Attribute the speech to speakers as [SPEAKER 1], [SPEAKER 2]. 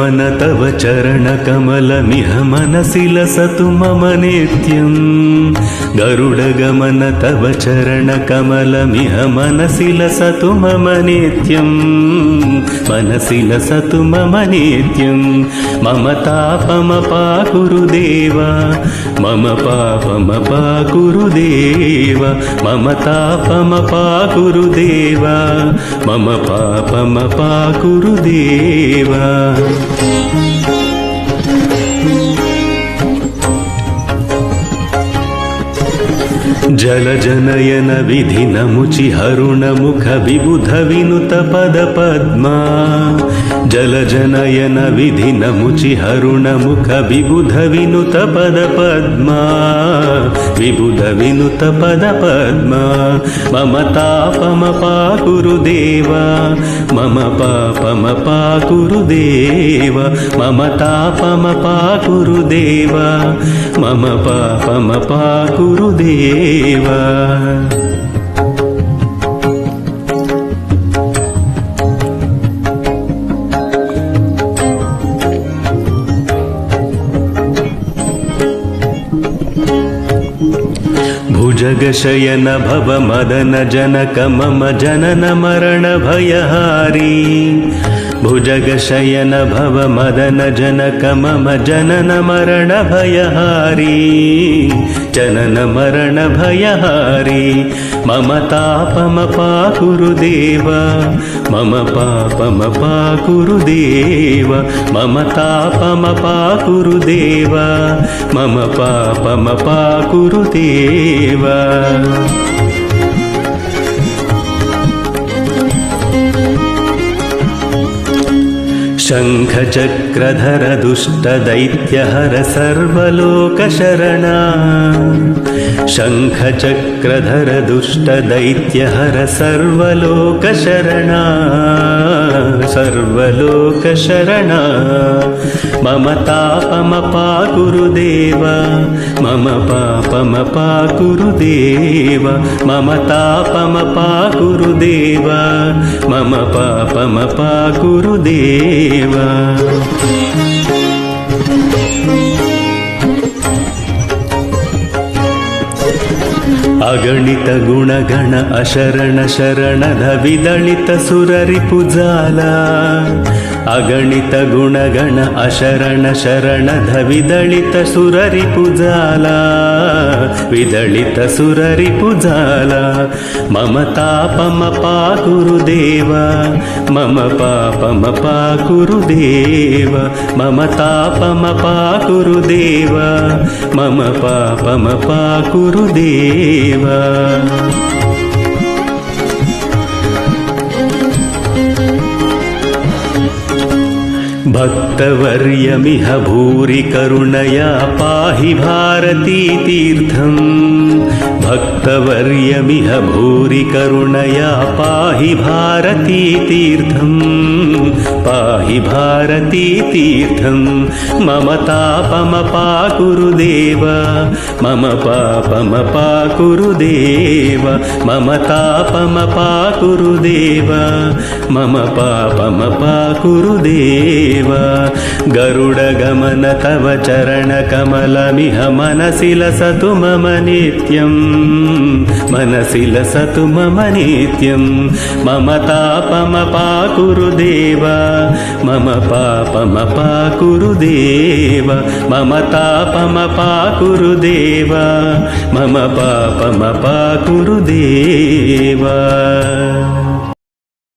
[SPEAKER 1] गरुडगमन तव चरणकमलमिह मनसि लसतु मम नित्यं गरुडगमन तव चरणकमलमिह मनसि लसतु मम नित्यं मनसि लसतु मम नित्यं मम तापमपाकुरु देव मम पापमपाकुरु देव मम तापमपाकुरु देव मम पापमपाकुरु देव जलजनयन विधिनमुचि हरुणमुख विबुध विनुत पद पद्मा जलजनयन विधिनमुचि हरुणमुख विबुध विनुत पद पद्मा विबुध विनुत पद पद्मा मम तापमपाकुरु देव मम पापमपाकुरु देव मम तापमपाकुरु देव मम पापमपाकुरु देव भुजगशयन भव मदन जनक मम जनन मरण भयहारी भुजगशयन भव मदन जनक मम जनन मरण भयहारी जनन मरण भयहारी मम तापमपाकुरु देव मम पापमपाकुरु देव मम तापमपाकुरु देव मम पापमपाकुरु देव शङ्खचक्रधर दुष्टदैत्यहर सर्वलोकशरणा शङ्खचक्रधर दुष्टदैत्यहर सर्वलोकशरणा सर्वलोकशरणा मम तापमपाकुरु देव मम पापमपाकुरु देव मम तापमपाकुरु देव मम पापमपाकुरु देव अगणित गुणगण अशरण शरणद विदलित सुररिपुजाला अगणित गुणगण अशरण शरणद विदलित सुररिपुजाला विदलित सुररिपुजाला मम तापमपाकुरु देव मम पापमपाकुरु देव मम तापमपाकुरु देव मम पापमपाकुरु देव भक्तवर्यमिह भूरि करुणया पाहि भारती तीर्थम् भक्तवर्यमिह भूरि करुणया पाहि भारती तीर्थम् पाहि भारती तीर्थम् मम तापमपाकुरु देव मम पापमपाकुरु देव मम तापमपाकुरु देव मम पापमपाकुरु देव गरुडगमन तव चरणकमलमिह मनसि लसतु मम नित्यं मनसि लसतु मम नित्यं मम तापमपाकुरु देव मम पापमपाकुरु देव मम तापमपाकुरु देव मम पापमपाकुरु देव।